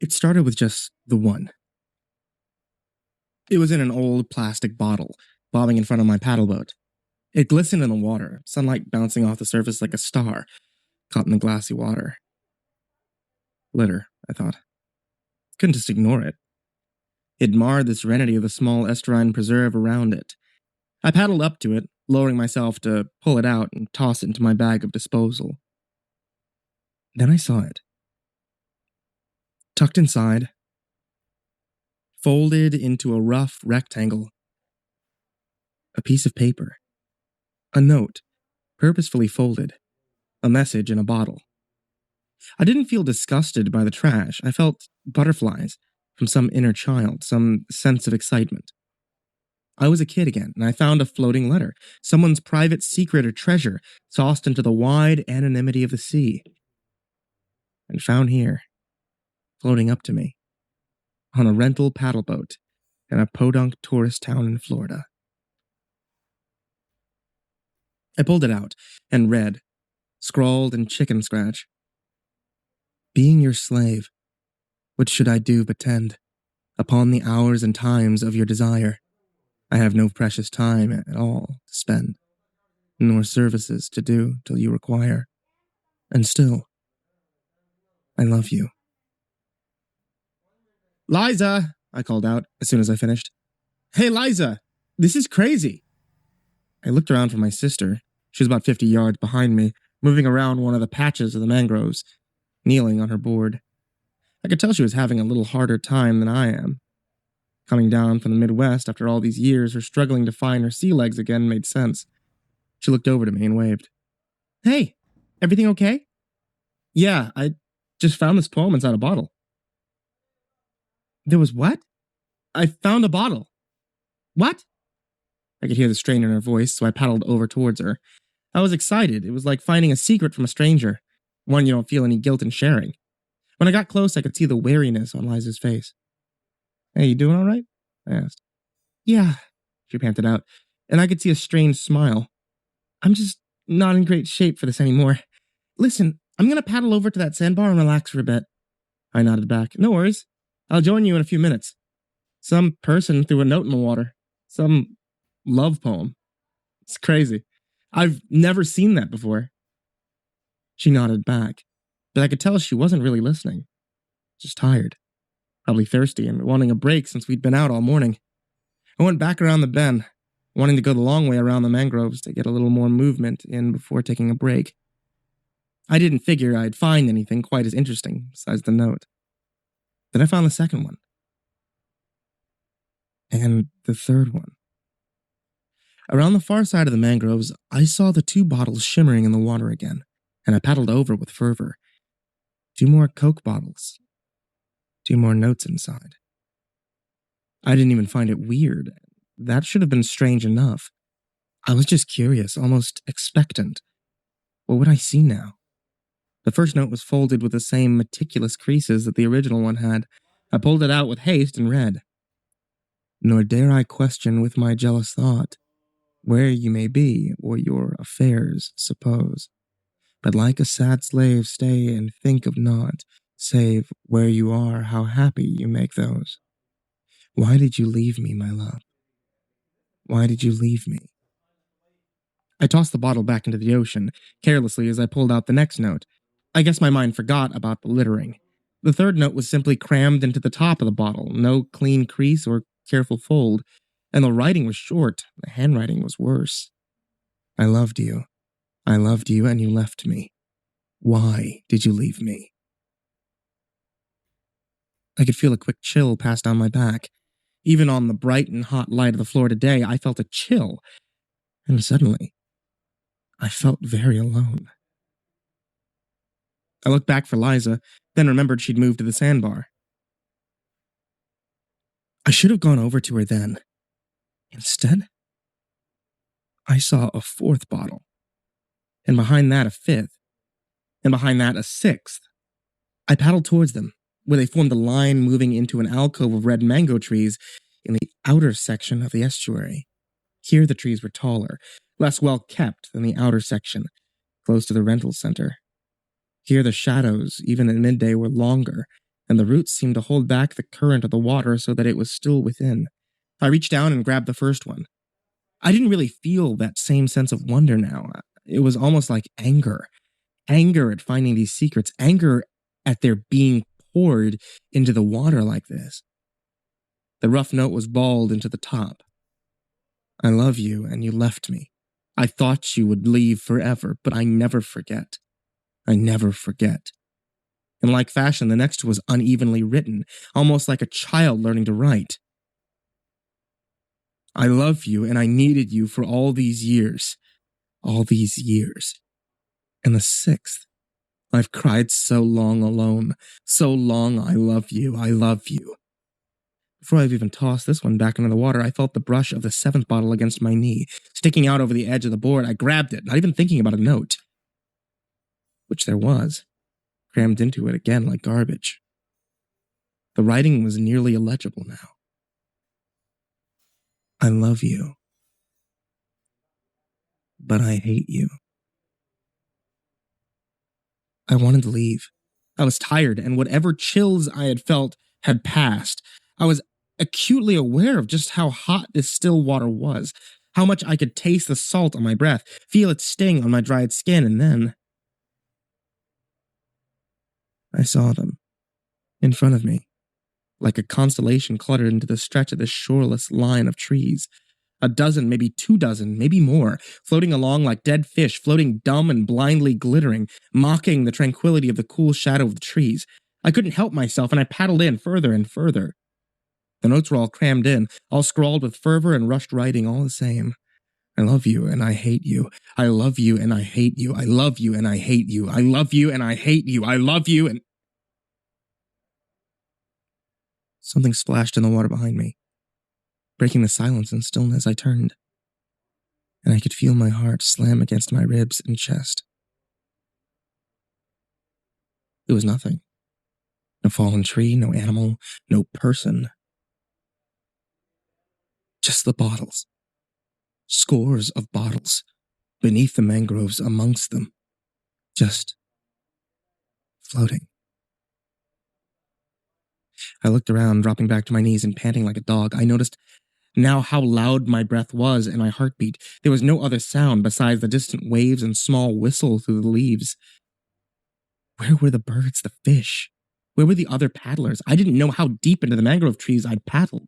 It started with just the one. It was in an old plastic bottle, bobbing in front of my paddle boat. It glistened in the water, sunlight bouncing off the surface like a star, caught in the glassy water. Litter, I thought. Couldn't just ignore it. It marred the serenity of the small estuarine preserve around it. I paddled up to it, lowering myself to pull it out and toss it into my bag of disposal. Then I saw it. Tucked inside, folded into a rough rectangle, a piece of paper. A note, purposefully folded. A message in a bottle. I didn't feel disgusted by the trash. I felt butterflies from some inner child, some sense of excitement. I was a kid again, and I found a floating letter, someone's private secret or treasure, tossed into the wide anonymity of the sea. And found here, floating up to me, on a rental paddle boat in a podunk tourist town in Florida. I pulled it out and read, scrawled in chicken scratch. Being your slave, what should I do but tend upon the hours and times of your desire? I have no precious time at all to spend, nor services to do till you require. And still, I love you. Liza, I called out as soon as I finished. Hey, Liza, this is crazy. I looked around for my sister. She was about 50 yards behind me, moving around one of the patches of the mangroves, kneeling on her board. I could tell she was having a little harder time than I am. Coming down from the Midwest after all these years, her struggling to find her sea legs again made sense. She looked over to me and waved. Hey, everything okay? Yeah, I just found this poem inside a bottle. There was what? I found a bottle. What? I could hear the strain in her voice, so I paddled over towards her. I was excited. It was like finding a secret from a stranger, one you don't feel any guilt in sharing. When I got close, I could see the wariness on Liza's face. Hey, you doing all right? I asked. Yeah, she panted out, and I could see a strange smile. I'm just not in great shape for this anymore. Listen, I'm going to paddle over to that sandbar and relax for a bit. I nodded back. No worries. I'll join you in a few minutes. Some person threw a note in the water. Some love poem. It's crazy. I've never seen that before. She nodded back, but I could tell she wasn't really listening. Just tired. Probably thirsty and wanting a break since we'd been out all morning. I went back around the bend, wanting to go the long way around the mangroves to get a little more movement in before taking a break. I didn't figure I'd find anything quite as interesting besides the note. Then I found the second one. And the third one. Around the far side of the mangroves, I saw the two bottles shimmering in the water again, and I paddled over with fervor. 2 more Coke bottles. 2 more notes inside. I didn't even find it weird. That should have been strange enough. I was just curious, almost expectant. What would I see now? The first note was folded with the same meticulous creases that the original one had. I pulled it out with haste and read. Nor dare I question with my jealous thought where you may be or your affairs suppose. But like a sad slave stay and think of naught, save where you are how happy you make those. Why did you leave me, my love? Why did you leave me? I tossed the bottle back into the ocean, carelessly as I pulled out the next note. I guess my mind forgot about the littering. The third note was simply crammed into the top of the bottle, no clean crease or careful fold, and the writing was short, the handwriting was worse. I loved you, and you left me. Why did you leave me? I could feel a quick chill pass down my back. Even on the bright and hot light of the Florida day, I felt a chill. And suddenly, I felt very alone. I looked back for Liza, then remembered she'd moved to the sandbar. I should have gone over to her then. Instead, I saw a 4th bottle, and behind that a 5th, and behind that a 6th. I paddled towards them, where they formed a line moving into an alcove of red mango trees in the outer section of the estuary. Here the trees were taller, less well kept than the outer section, close to the rental center. Here the shadows, even at midday, were longer, and the roots seemed to hold back the current of the water so that it was still within. I reached down and grabbed the first one. I didn't really feel that same sense of wonder now. It was almost like anger. Anger at finding these secrets, anger at their being poured into the water like this. The rough note was balled into the top. I love you, and you left me. I thought you would leave forever, but I never forget. I never forget. In like fashion, the next was unevenly written, almost like a child learning to write. I love you, and I needed you for all these years. All these years. And the sixth. I've cried so long alone. So long, I love you, I love you. Before I've even tossed this one back into the water, I felt the brush of the seventh bottle against my knee. Sticking out over the edge of the board, I grabbed it, not even thinking about a note. Which there was. Crammed into it again like garbage. The writing was nearly illegible now. I love you. But I hate you. I wanted to leave. I was tired, and whatever chills I had felt had passed. I was acutely aware of just how hot this still water was, how much I could taste the salt on my breath, feel its sting on my dried skin, and then I saw them, in front of me, like a constellation cluttered into the stretch of this shoreless line of trees. A dozen, maybe 2 dozen, maybe more, floating along like dead fish, floating dumb and blindly glittering, mocking the tranquility of the cool shadow of the trees. I couldn't help myself, and I paddled in further and further. The notes were all crammed in, all scrawled with fervor and rushed writing, all the same. I love you, and I hate you. I love you, and I hate you. I love you, and I hate you. I love you, and I hate you. I love you, and... Something splashed in the water behind me. Breaking the silence and stillness, I turned, and I could feel my heart slam against my ribs and chest. It was nothing. No fallen tree, no animal, no person. Just the bottles. Scores of bottles. Beneath the mangroves, amongst them. Just floating. I looked around, dropping back to my knees and panting like a dog. I noticed now how loud my breath was and my heartbeat. There was no other sound besides the distant waves and small whistle through the leaves. Where were the birds, the fish? Where were the other paddlers? I didn't know how deep into the mangrove trees I'd paddled.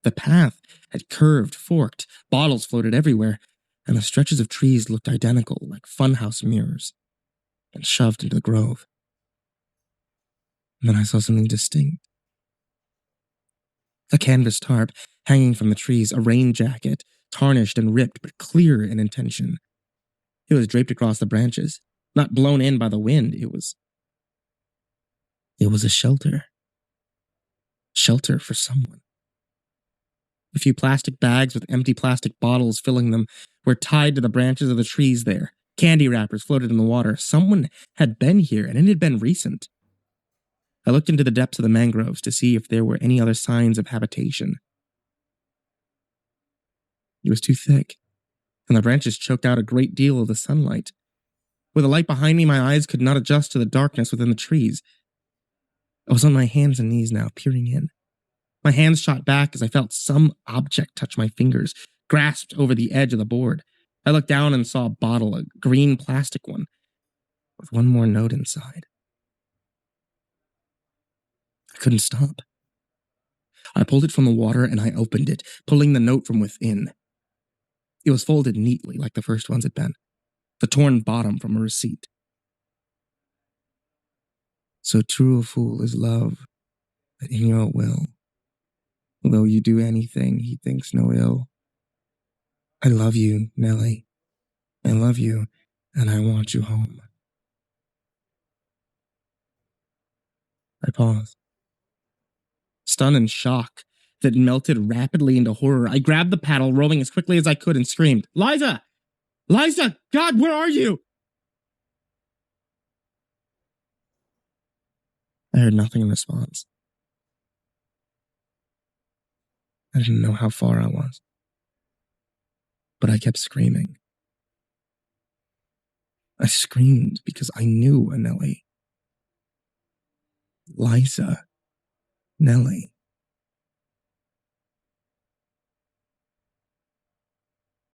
The path had curved, forked, bottles floated everywhere, and the stretches of trees looked identical, like funhouse mirrors, and shoved into the grove. And then I saw something distinct. A canvas tarp hanging from the trees, a rain jacket, tarnished and ripped, but clear in intention. It was draped across the branches, not blown in by the wind. It was a shelter. Shelter for someone. A few plastic bags with empty plastic bottles filling them were tied to the branches of the trees there. Candy wrappers floated in the water. Someone had been here, and it had been recent. I looked into the depths of the mangroves to see if there were any other signs of habitation. It was too thick, and the branches choked out a great deal of the sunlight. With the light behind me, my eyes could not adjust to the darkness within the trees. I was on my hands and knees now, peering in. My hands shot back as I felt some object touch my fingers, grasped over the edge of the board. I looked down and saw a bottle, a green plastic one, with one more note inside. I couldn't stop. I pulled it from the water and I opened it, pulling the note from within. It was folded neatly like the first ones had been, the torn bottom from a receipt. So true a fool is love, that in your will, though you do anything he thinks no ill. I love you, Nellie. I love you, and I want you home. I paused. Stun and shock that melted rapidly into horror. I grabbed the paddle, rowing as quickly as I could, and screamed, Liza! Liza! God, where are you? I heard nothing in response. I didn't know how far I was, but I kept screaming. I screamed because I knew Anneli. Liza. Nellie.